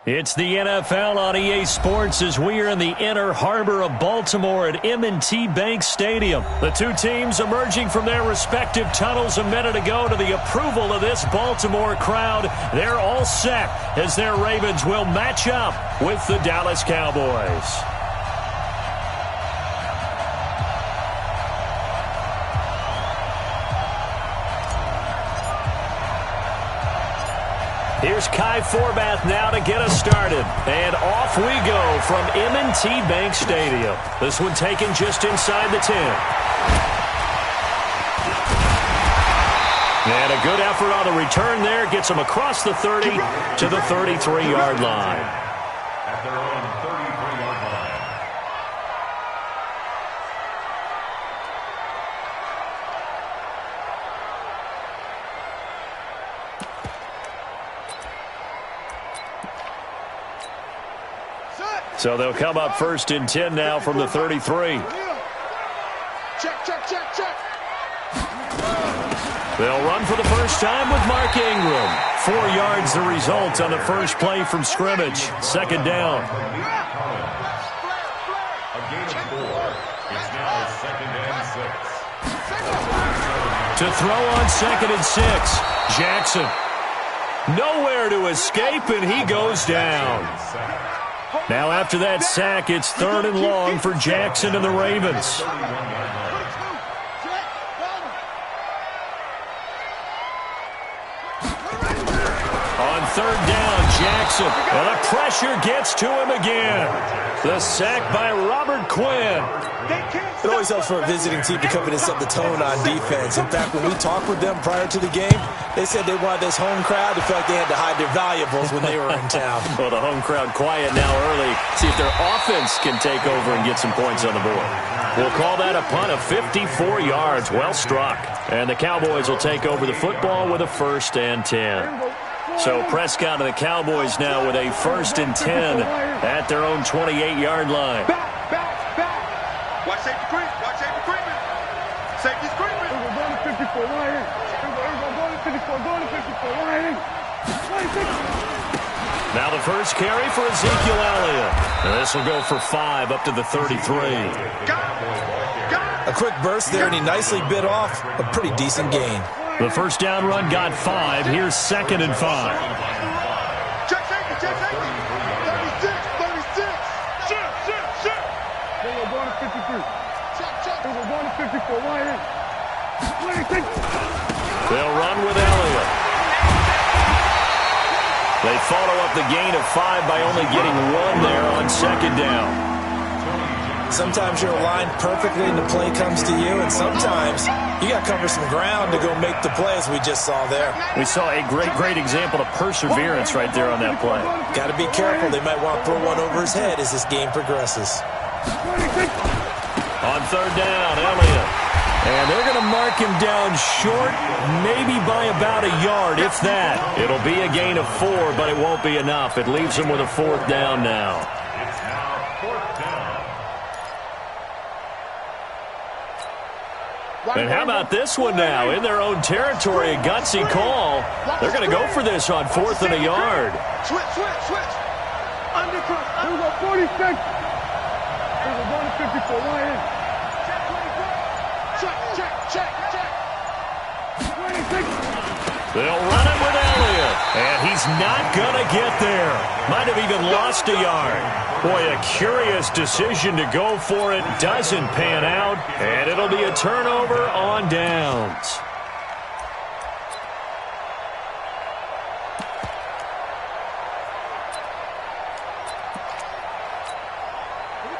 It's the NFL on EA Sports as we are in the inner harbor of Baltimore at M&T Bank Stadium. The two teams emerging from their respective tunnels a minute ago to the approval of this Baltimore crowd. They're all set as their Ravens will match up with the Dallas Cowboys. Here's Kai Forbath now to get us started. And off we go from M&T Bank Stadium. This one taken just inside the 10. And a good effort on the return there. Gets him across the 30 to the 33-yard line. At their own 33-yard line. So they'll come up first and 10 now from the 33. Check. They'll run for the first time with Mark Ingram. 4 yards the result on the first play from scrimmage. Second down. A gain of 4. It's now second and 6. To throw on second and 6. Jackson. Nowhere to escape, and he goes down. Now after that sack, it's third and long for Jackson and the Ravens. On third down, Jackson. And the pressure gets to him again. The sack by Robert Quinn. It always helps for a visiting team to come in and set the tone on defense. In fact, when we talked with them prior to the game, they said they wanted this home crowd to feel like they had to hide their valuables when they were in town. Well, the home crowd quiet now early. See if their offense can take over and get some points on the board. We'll call that a punt of 54 yards. Well struck. And the Cowboys will take over the football with a first and 10. So Prescott and the Cowboys now with a first and 10 at their own 28-yard line. Watch safety creep. Safety's creeping. Going to 54 right in. Going to 54 right in. Now the first carry for Ezekiel Elliott. And this will go for 5 up to the 33. A quick burst there, and he nicely bit off a pretty decent gain. The first down run got 5. Here's second and 5. Check safety. 36. Shit. We're going to 53. Check. We're going to 54 right in. They'll run with Elliott. They follow up the gain of 5 by only getting 1 there on second down. Sometimes you're aligned perfectly and the play comes to you, and sometimes you got to cover some ground to go make the play, as we just saw there. We saw a great example of perseverance right there on that play. Got to be careful. They might want to throw one over his head as this game progresses. On third down, Elliott. And they're going to mark him down short, maybe by about a yard, if that. It'll be a gain of 4, but it won't be enough. It leaves him with a fourth down now. It's now fourth down. And how about this one now? In their own territory, a gutsy call. They're going to go for this on 4th and a yard. Switch. Undercut. Here we go, 46. Here we go, 54 right in. Check. 26. They'll run it with Elliott. And he's not going to get there. Might have even lost a yard. Boy, a curious decision to go for it. Doesn't pan out. And it'll be a turnover on downs.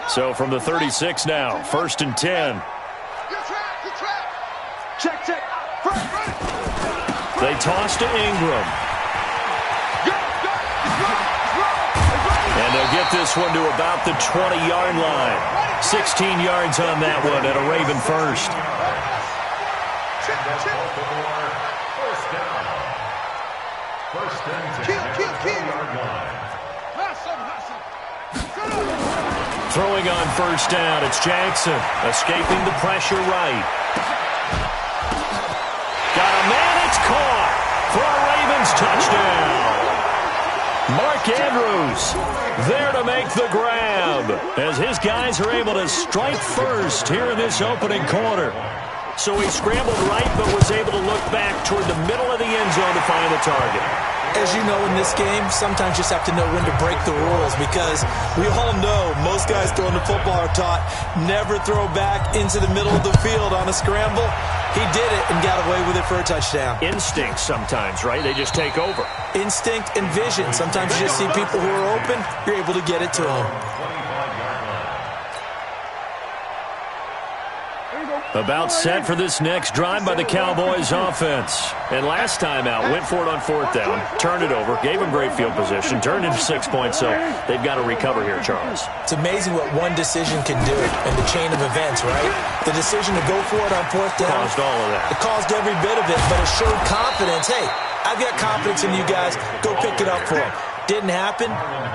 So from the 36 now, first and 10. Check. They toss to Ingram. And they'll get this one to about the 20-yard line. 16 yards on that one at a Raven first. First and 10 at the 20-yard line. Throwing on first down, it's Jackson. Escaping the pressure right. Got a man, it's caught for a Ravens touchdown. Mark Andrews there to make the grab as his guys are able to strike first here in this opening quarter. So he scrambled right but was able to look back toward the middle of the end zone to find the target. As you know, in this game, sometimes you just have to know when to break the rules because we all know most guys throwing the football are taught never throw back into the middle of the field on a scramble. He did it and got away with it for a touchdown. Instinct sometimes, right? They just take over. Instinct and vision. Sometimes you just see people who are open, you're able to get it to them. About set for this next drive by the Cowboys offense. And last time out, went for it on fourth down, turned it over, gave them great field position, turned into 6 points, so they've got to recover here, Charles. It's amazing what one decision can do in the chain of events, right? The decision to go for it on fourth down. Caused all of that. It caused every bit of it, but it showed confidence. Hey, I've got confidence in you guys. Go pick it up for them. Didn't happen.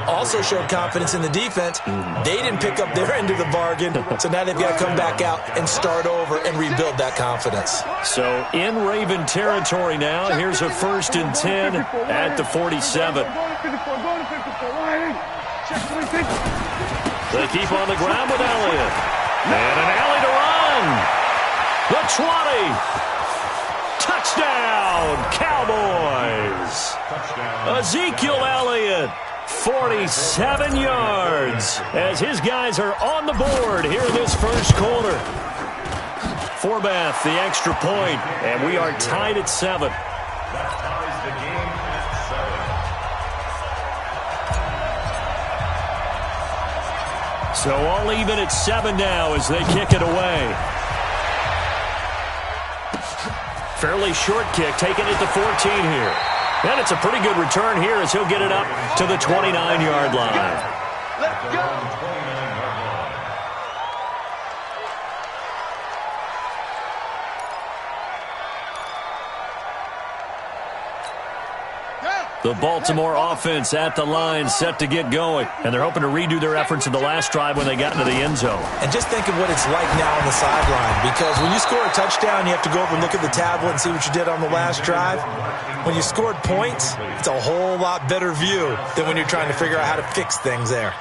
Also showed confidence in the defense. They didn't pick up their end of the bargain, so now they've got to come back out and start over and rebuild that confidence. So in Raven territory now, here's a 1st and 10 at the 47. They keep on the ground with Elliott. And an alley to run. The 20. Touchdown, Cowboys. Ezekiel Elliott, 47 yards, as his guys are on the board here in this first quarter. Forbath, the extra point, and we are tied at 7. That ties the game at 7. So all even at 7 now as they kick it away. Fairly short kick, taken at the 14 here. And it's a pretty good return here as he'll get it up to the 29-yard line. Let's go. The Baltimore offense at the line, set to get going. And they're hoping to redo their efforts in the last drive when they got into the end zone. And just think of what it's like now on the sideline, because when you score a touchdown, you have to go over and look at the tablet and see what you did on the last drive. When you scored points, it's a whole lot better view than when you're trying to figure out how to fix things there.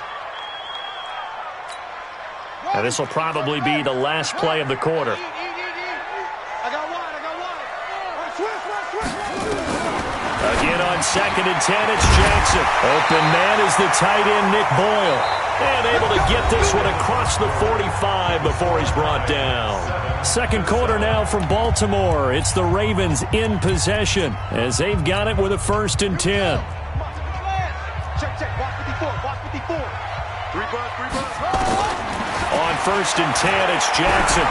And this will probably be the last play of the quarter. Again on 2nd and 10, it's Jackson. Open man is the tight end, Nick Boyle. And able to get this one across the 45 before he's brought down. Second quarter now from Baltimore. It's the Ravens in possession as they've got it with a 1st and 10. Check, box 54, box 54. 3 bucks. On 1st and 10, it's Jackson.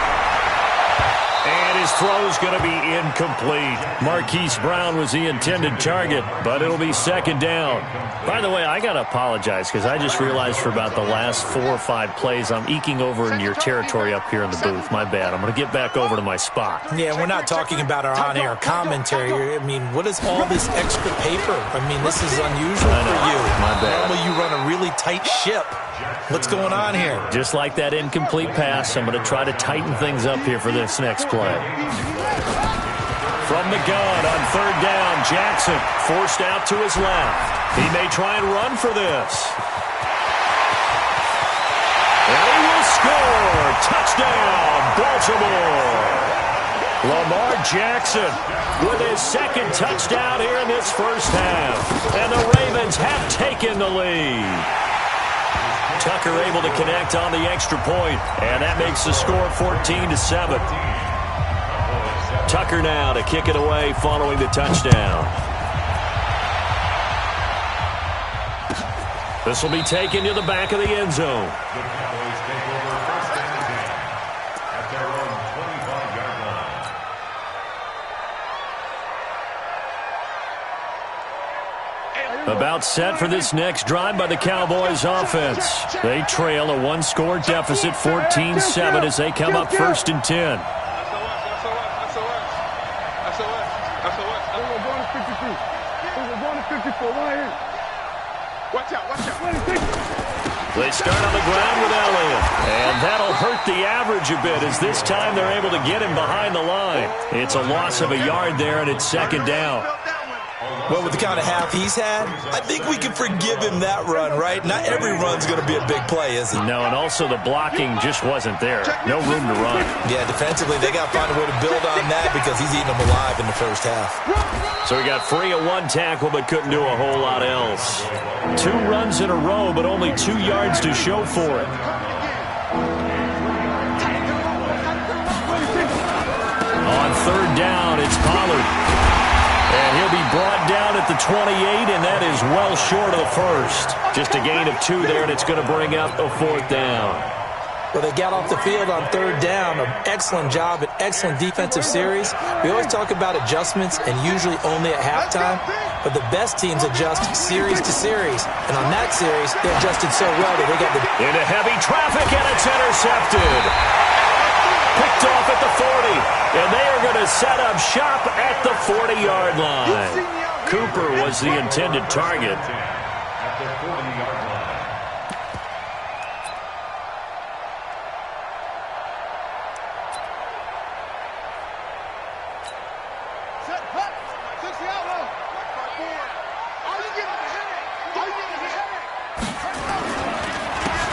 And his throw's going to be incomplete. Marquise Brown was the intended target, but it'll be 2nd down. By the way, I got to apologize because I just realized for about the last 4 or 5 plays, I'm eking over into your territory up here in the booth. My bad. I'm going to get back over to my spot. Yeah, we're not talking about our on-air commentary. I mean, what is all this extra paper? I mean, this is unusual for you. My bad. Normally you run a really tight ship. What's going on here? Just like that incomplete pass, I'm going to try to tighten things up here for this next play. From the gun on 3rd down, Jackson forced out to his left. He may try and run for this. And he will score. Touchdown, Baltimore. Lamar Jackson with his 2nd touchdown here in this first half. And the Ravens have taken the lead. Tucker able to connect on the extra point, and that makes the score 14-7. Tucker now to kick it away following the touchdown. This will be taken to the back of the end zone. The Cowboys take over 1st and 10 at their own 25-yard line. About set for this next drive by the Cowboys offense. They trail a 1-score deficit, 14-7, as they come up 1st and 10. Watch out. They start on the ground with Elliott, and that'll hurt the average a bit as this time they're able to get him behind the line. It's a loss of a yard there, and it's 2nd down. Well, with the kind of half he's had, I think we can forgive him that run, right? Not every run's going to be a big play, is it? No, and also the blocking just wasn't there. No room to run. Yeah, defensively, they got to find a way to build on that because he's eating them alive in the first half. So he got free of one tackle but couldn't do a whole lot else. 2 runs in a row, but only 2 yards to show for it. On third down, it's Pollard. And he'll be brought down at the 28, and that is well short of the first. Just a gain of 2 there, and it's going to bring up a 4th down. Well, they got off the field on third down. An excellent job, an excellent defensive series. We always talk about adjustments, and usually only at halftime. But the best teams adjust series to series. And on that series, they adjusted so well that they got the... Into heavy traffic, and it's intercepted. Picked off at the 40, and they are going to set up shop at the 40-yard line. Cooper was the intended target. At the 40-yard line.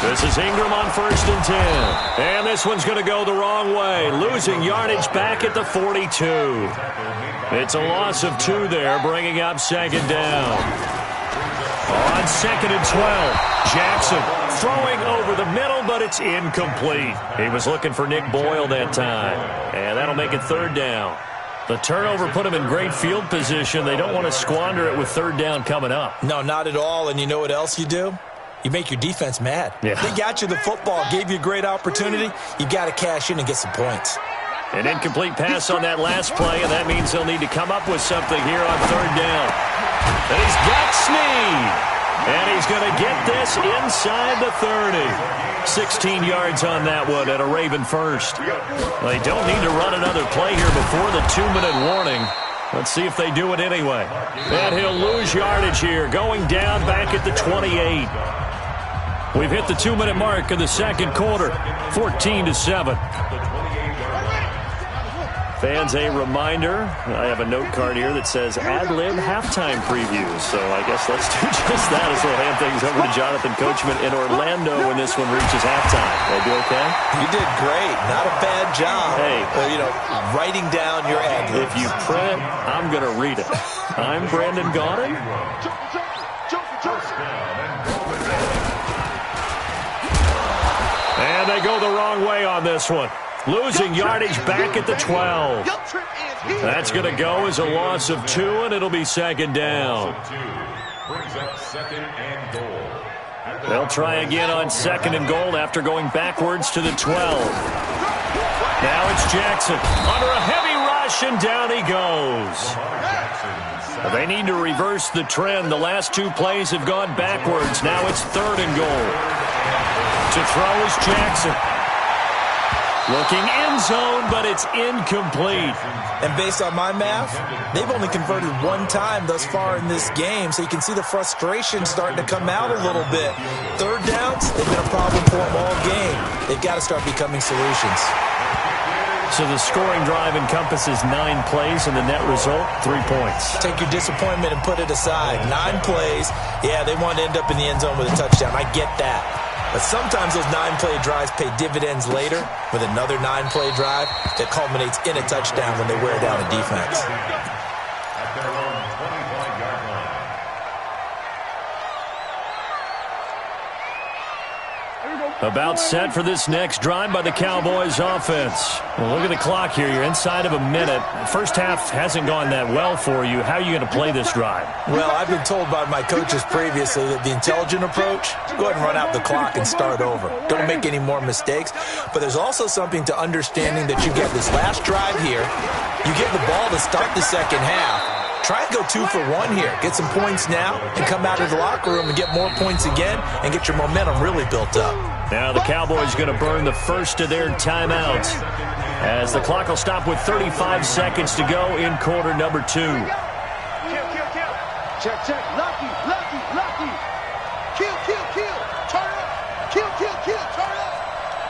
This is Ingram on 1st and 10. And this one's going to go the wrong way. Losing yardage back at the 42. It's a loss of 2 there, bringing up 2nd down. On 2nd and 12, Jackson throwing over the middle, but it's incomplete. He was looking for Nick Boyle that time. And that'll make it 3rd down. The turnover put them in great field position. They don't want to squander it with 3rd down coming up. No, not at all. And you know what else you do? You make your defense mad. Yeah. They got you the football, gave you a great opportunity. You got to cash in and get some points. An incomplete pass on that last play, and that means they'll need to come up with something here on 3rd down. And he's got Snead. And he's going to get this inside the 30. 16 yards on that one at a Raven first. They don't need to run another play here before the 2-minute warning. Let's see if they do it anyway. And he'll lose yardage here, going down back at the 28. We've hit the 2-minute mark of the 2nd quarter, 14-7. Fans, a reminder, I have a note card here that says ad-lib halftime previews. So I guess let's do just that as we'll hand things over to Jonathan Coachman in Orlando when this one reaches halftime. Will be okay? You did great. Not a bad job. Hey. Writing down your ad-libs. If you print, I'm going to read it. I'm Brandon Gaudin. And they go the wrong way on this one. Losing yardage back at the 12. That's going to go as a loss of 2, and it'll be 2nd down. They'll try again on 2nd and goal after going backwards to the 12. Now it's Jackson under a heavy rush, and down he goes. They need to reverse the trend. The last 2 plays have gone backwards. Now it's 3rd and goal. To throw is Jackson. Looking end zone, but it's incomplete. And based on my math, they've only converted 1 time thus far in this game, so you can see the frustration starting to come out a little bit. 3rd downs, they've been a problem for them all game. They've got to start becoming solutions. So the scoring drive encompasses 9 plays, and the net result, 3 points. Take your disappointment and put it aside. 9 plays, yeah, they want to end up in the end zone with a touchdown. I get that. But sometimes those 9-play drives pay dividends later with another 9-play drive that culminates in a touchdown when they wear down a defense. At their own 25-yard line. About set for this next drive by the Cowboys offense. Well, look at the clock here. You're inside of a minute. First half hasn't gone that well for you. How are you going to play this drive? Well, I've been told by my coaches previously that the intelligent approach, go ahead and run out the clock and start over. Don't make any more mistakes. But there's also something to understanding that you get this last drive here. You get the ball to start the second half. Try and go 2 for 1 here. Get some points now and come out of the locker room and get more points again and get your momentum really built up. Now the Cowboys going to burn the first of their timeouts as the clock will stop with 35 seconds to go in quarter number 2. Kill. Check. Lucky. Kill. Turn up. Kill. Turn up.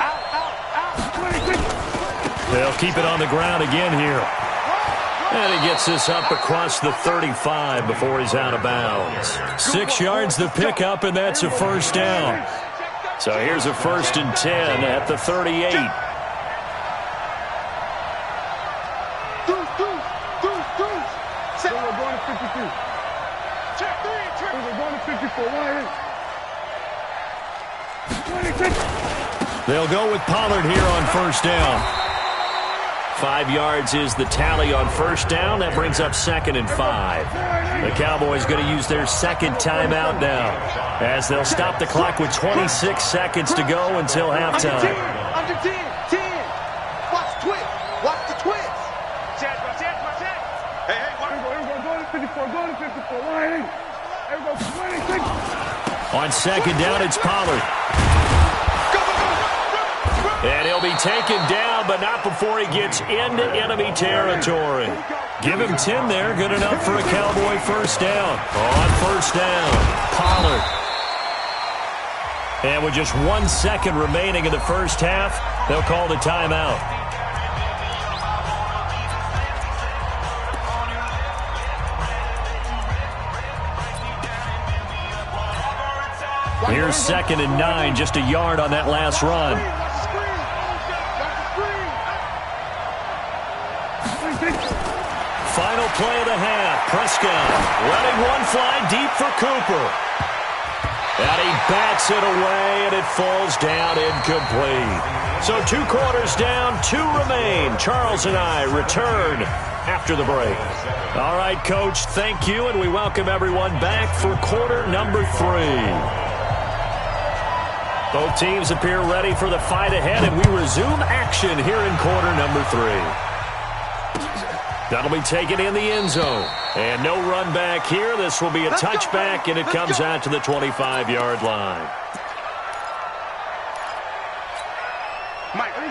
Out. 26. They'll keep it on the ground again here. And he gets this up across the 35 before he's out of bounds. 6 yards the pickup, and that's a first down. So here's a 1st and 10 at the 38. We're going to 52. Check 3. We're going to 54. Why? 26. They'll go with Pollard here on first down. 5 yards is the tally on first down. That brings up 2nd and 5. The Cowboys going to use their second timeout now, as they'll stop the clock with 26 seconds to go until halftime. Under 10. Watch the twist. Watch the twist. Hey, watch. Go to 54. Go to 54. Why? Here we go. 26. On second down, it's Pollard. And he'll be taken down, but not before he gets into enemy territory. Give him 10 there. Good enough for a Cowboy first down. On first down, Pollard. And with just 1 second remaining in the first half, they'll call the timeout. Here's 2nd and 9, just a yard on that last run. Final play of the half. Prescott letting one fly deep for Cooper. And he bats it away, and it falls down incomplete. So 2 quarters down, 2 remain. Charles and I return after the break. All right, Coach, thank you, and we welcome everyone back for quarter number 3. Both teams appear ready for the fight ahead, and we resume action here in quarter number 3. That'll be taken in the end zone. And no run back here. This will be a touchback, and it comes out to the 25-yard line.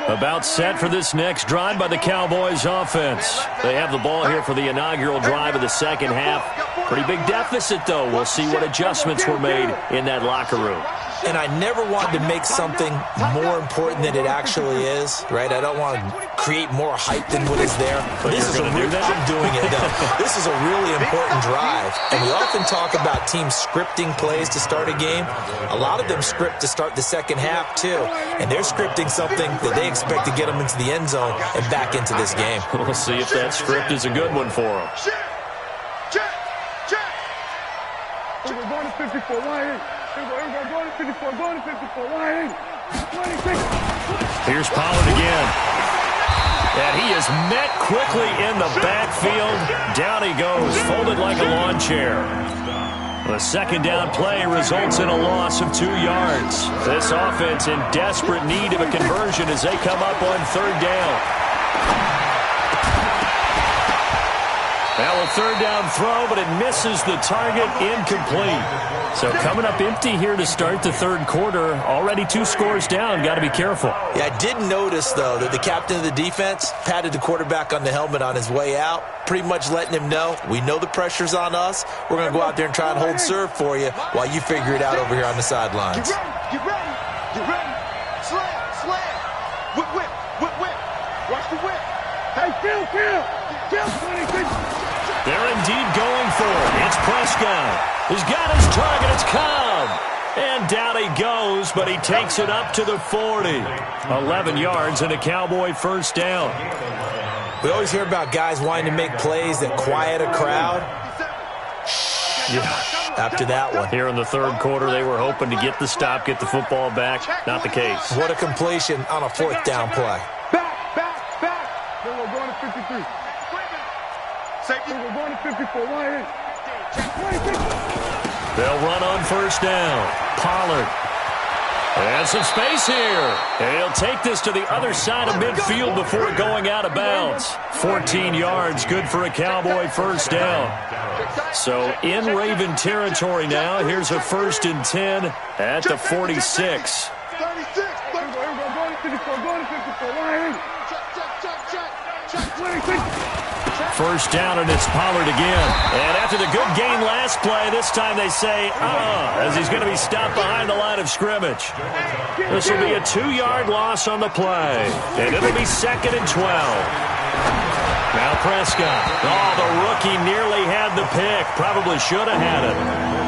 About set for this next drive by the Cowboys offense. They have the ball here for the inaugural drive of the second half. Pretty big deficit, though. We'll see what adjustments were made in that locker room. And I never wanted to make something more important than it actually is, right? I don't want to create more hype than what is there. But this is a real, I'm doing it, no. This is a really important drive. And we often talk about teams scripting plays to start a game. A lot of them script to start the second half, too. And they're scripting something that they expect to get them into the end zone and back into this game. We'll see if that script is a good one for them. Check. We're going to 54. Why? Go to 54. Go to 54. Why? 26. Here's Pollard again. And he is met quickly in the backfield. Down he goes, folded like a lawn chair. The second down play results in a loss of 2 yards. This offense in desperate need of a conversion as they come up on third down. Now a third down throw, but it misses the target, incomplete. So coming up empty here to start the third quarter. Already 2 scores down. Got to be careful. Yeah, I did notice, though, that the captain of the defense patted the quarterback on the helmet on his way out, pretty much letting him know, we know the pressure's on us. We're going to go out there and try and hold serve for you while you figure it out over here on the sidelines. Get ready. Slam. Whip. Watch the whip. Hey, kill. 26. They're indeed going for it. It's Prescott. He's got his target. It's Cobb. And down he goes, but he takes it up to the 40. 11 yards and a Cowboy first down. We always hear about guys wanting to make plays that quiet a crowd. After that one. Here in the third quarter, they were hoping to get the stop, get the football back. Not the case. What a completion on a fourth down play. Back. Then we're going to 53. Safety. We're going to 54. Why? 26. They'll run on first down. Pollard. And some space here. And he'll take this to the other side of midfield before going out of bounds. 14 yards, good for a Cowboy first down. So in Raven territory now. Here's a 1st and 10 at the 46. 36. Going to 54. Going to 54. Why? Check. 26. First down, and it's Pollard again. And after the good gain last play, this time they say, as he's going to be stopped behind the line of scrimmage. This will be a 2-yard loss on the play. And it'll be 2nd and 12. Now Prescott. Oh, the rookie nearly had the pick. Probably should have had it.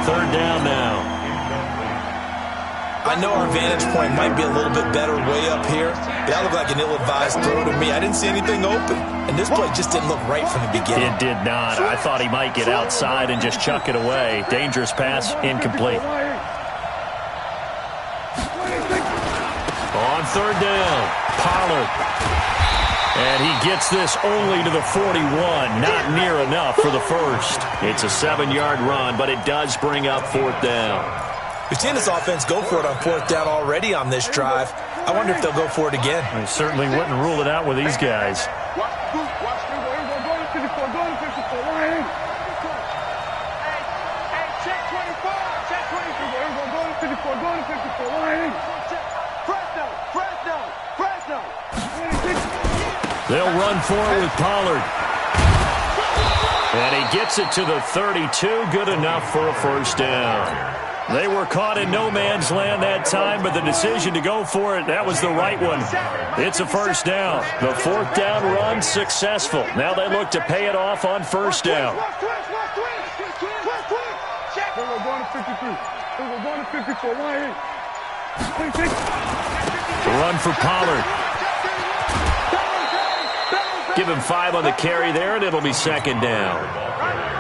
Third down now. I know our vantage point might be a little bit better way up here, but that looked like an ill-advised throw to me. I didn't see anything open, and this play just didn't look right from the beginning. It did not. I thought he might get outside and just chuck it away. Dangerous pass, incomplete. On third down, Pollard. And he gets this only to the 41. Not near enough for the first. It's a 7-yard run, but it does bring up fourth down. We've seen this offense go for it on fourth down already on this drive. I wonder if they'll go for it again. I certainly wouldn't rule it out with these guys. They'll run forward with Pollard. And he gets it to the 32. Good enough for a first down. They were caught in no man's land that time, but the decision to go for it, that was the right one. It's a first down. The fourth down run successful. Now they look to pay it off on first down. Run for Pollard. Give him 5 on the carry there, and it'll be second down.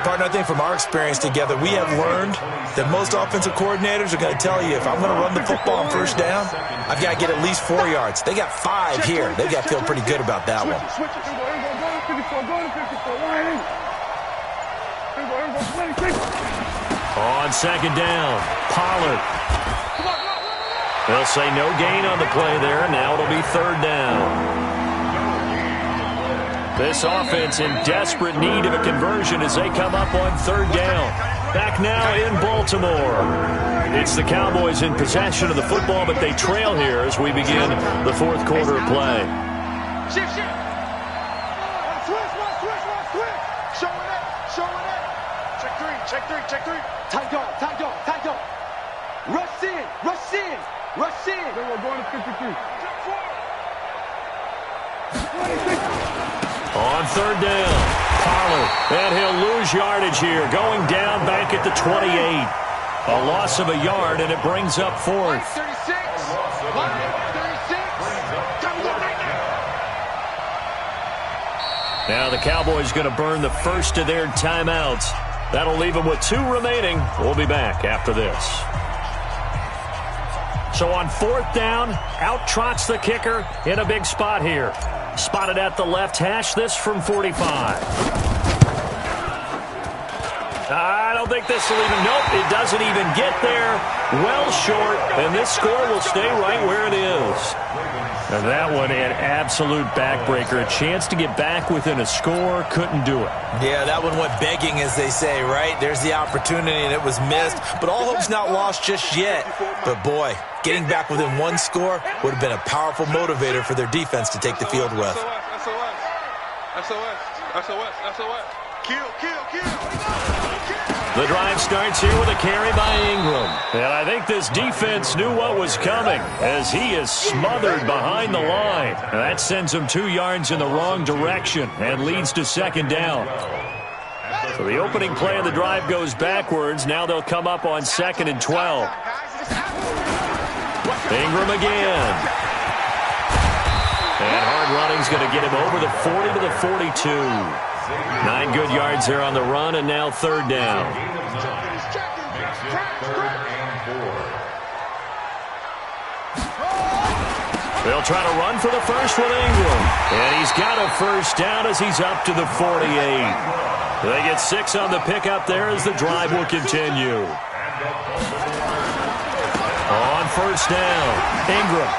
Partner, I think from our experience together, we have learned that most offensive coordinators are going to tell you, if I'm going to run the football on first down, I've got to get at least 4 yards. They got 5 here. They've got to feel pretty good about that one. On second down, Pollard. They'll say no gain on the play there. Now it'll be third down. This offense in desperate need of a conversion as they come up on third down. Back now in Baltimore. It's the Cowboys in possession of the football, but they trail here as we begin the fourth quarter of play. Shift. Showing it. Check three. Tight dog. Rush in. Then we're going to 53. On third down, Pollard, and he'll lose yardage here, going down back at the 28. A loss of a yard, and it brings up fourth. 36. Now the Cowboys going to burn the first of their timeouts. That'll leave them with 2 remaining. We'll be back after this. So on fourth down, out trots the kicker in a big spot here. Spotted at the left hash, this from 45. I don't think this will even, nope, it doesn't even get there. Well short, and this score will stay right where it is. And that one, an absolute backbreaker. A chance to get back within a score, couldn't do it. Yeah, that one went begging, as they say, right? There's the opportunity, and it was missed. But all hope's not lost just yet. But, boy, getting back within 1 score would have been a powerful motivator for their defense to take the field with. SOS. Kill. The drive starts here with a carry by Ingram. And I think this defense knew what was coming as he is smothered behind the line. And that sends him 2 yards in the wrong direction and leads to second down. So the opening play of the drive goes backwards. Now they'll come up on 2nd and 12. Ingram again. And hard running's going to get him over the 40 to the 42. 9 good yards there on the run, and now third down. They'll try to run for the first with Ingram. And he's got a first down as he's up to the 48. They get 6 on the pickup there as the drive will continue. On first down, Ingram.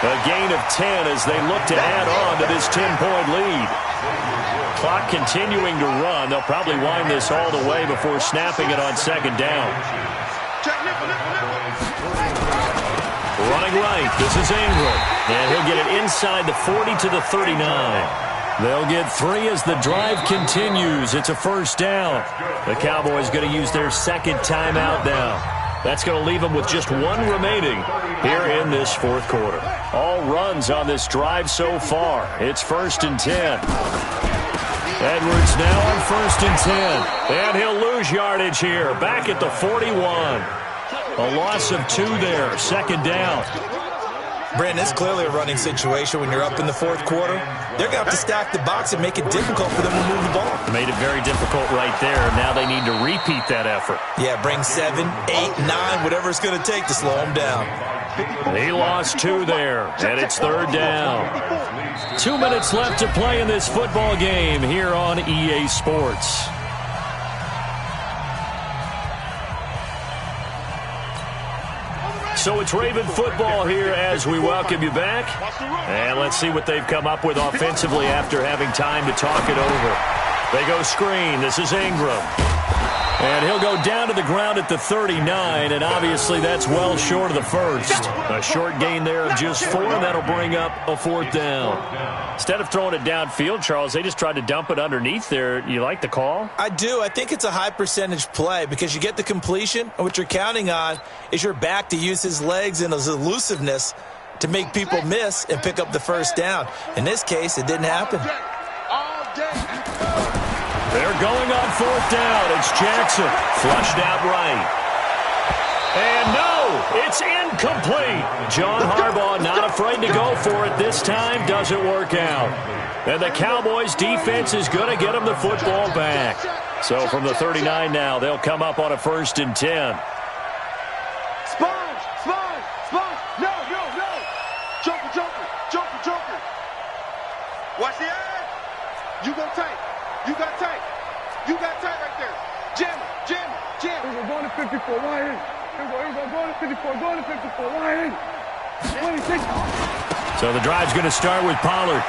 A gain of 10 as they look to add on to this 10-point lead. Clock continuing to run. They'll probably wind this all the way before snapping it on second down. Running right, this is Ingram. And he'll get it inside the 40 to the 39. They'll get 3 as the drive continues. It's a first down. The Cowboys going to use their second timeout now. That's going to leave them with just one remaining here in this fourth quarter. All runs on this drive so far. It's 1st and 10. Edwards now on 1st and 10. And he'll lose yardage here. Back at the 41. A loss of 2 there. 2nd down. Brandon, it's clearly a running situation when you're up in the fourth quarter. They're going to have to stack the box and make it difficult for them to move the ball. Made it very difficult right there. Now they need to repeat that effort. Yeah, bring 7, 8, 9, whatever it's going to take to slow them down. He lost 2 there, and it's 3rd down. 2 minutes left to play in this football game here on EA Sports. So it's Raven football here as we welcome you back. And let's see what they've come up with offensively after having time to talk it over. They go screen. This is Ingram. And he'll go down to the ground at the 39, and obviously that's well short of the first. A short gain there of just 4, and that'll bring up a 4th down. Instead of throwing it downfield, Charles, they just tried to dump it underneath there. You like the call? I do. I think it's a high percentage play because you get the completion, and what you're counting on is your back to use his legs and his elusiveness to make people miss and pick up the first down. In this case, it didn't happen. They're going on 4th down. It's Jackson. Flushed out right. And no, it's incomplete. John Harbaugh not afraid to go for it this time. Doesn't work out. And the Cowboys defense is going to get them the football back. So from the 39 now, they'll come up on a 1st and 10. Sponge! No! Joker! Watch the eye! You got tight right there. Jam it. We're going to 54. Line in. Here we go. Going to 54. Line in. 26. So the drive's going to start with Pollard.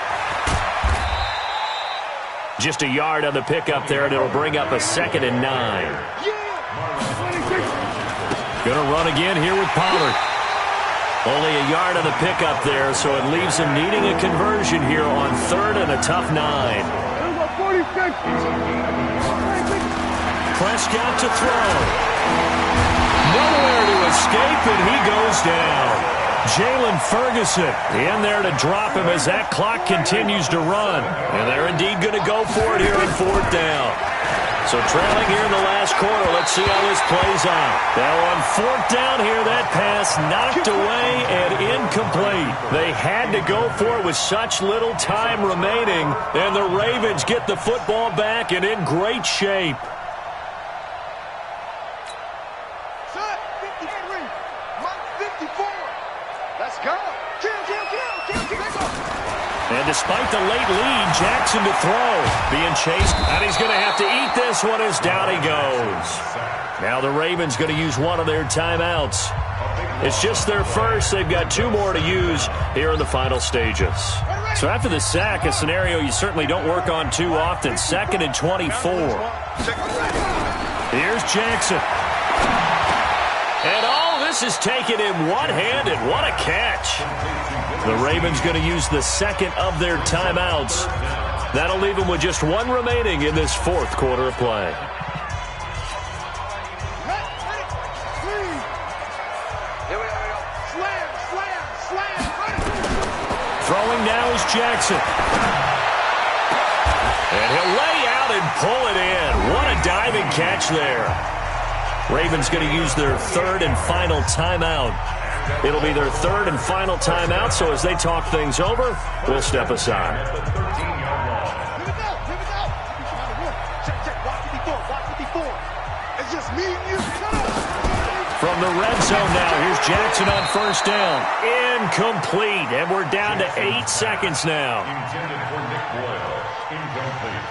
Just a yard on the pickup there, and it'll bring up a 2nd and 9. Going to run again here with Pollard. Only a yard on the pickup there, so it leaves him needing a conversion here on 3rd and a tough 9. Prescott to throw. Nowhere to escape, and he goes down. Jalen Ferguson in there to drop him as that clock continues to run. And they're indeed going to go for it here on 4th down. So trailing here in the last quarter, let's see how this plays out. Now on 4th down here, that pass knocked away and incomplete. They had to go for it with such little time remaining, and the Ravens get the football back and in great shape. Set, 53, Mike 54. Let's go. Kill. And despite the late lead, Jackson to throw. Being chased, and he's going to have to eat this one as down he goes. Now the Ravens going to use one of their timeouts. It's just their first. They've got 2 more to use here in the final stages. So after the sack, a scenario you certainly don't work on too often. 2nd and 24. Here's Jackson. And all this is taken in one-handed. What a catch. The Ravens going to use the 2nd of their timeouts. That'll leave them with just 1 remaining in this 4th quarter of play. Throwing now is Jackson. And he'll lay out and pull it in. What a diving catch there. Ravens going to use their 3rd and final timeout. It'll be their 3rd and final timeout, so as they talk things over, we'll step aside. It's just me and you. From the red zone now, here's Jackson on 1st down. Incomplete, and we're down to 8 seconds now. Intended for Nick Boyle. Incomplete.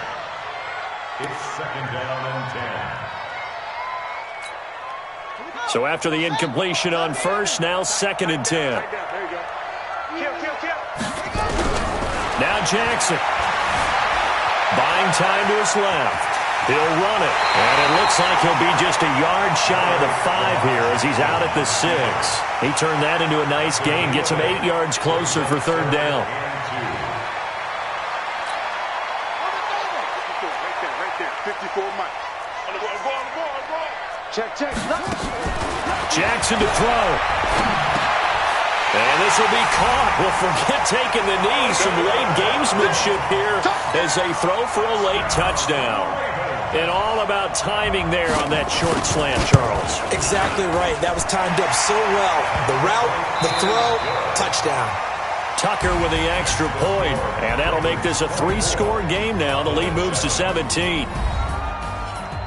It's 2nd down and 10. So after the incompletion on 1st, now 2nd and 10. There you go. Kill. Now Jackson. Buying time to his left. He'll run it. And it looks like he'll be just a yard shy of the 5 here as he's out at the 6. He turned that into a nice gain. Gets him 8 yards closer for 3rd down. Right there. 54 Mike. On the ball. Check. Jackson to throw. And this will be caught. Well, forget taking the knee. Some late gamesmanship here as they throw for a late touchdown. And all about timing there on that short slant, Charles. Exactly right. That was timed up so well. The route, the throw, touchdown. Tucker with the extra point. And that'll make this a 3-score game now. The lead moves to 17.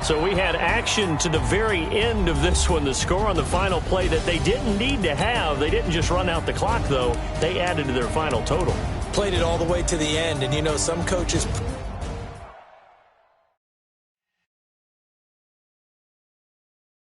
So we had action to the very end of this one. The score on the final play that they didn't need to have. They didn't just run out the clock, though. They added to their final total. Played it all the way to the end. And, you know, some coaches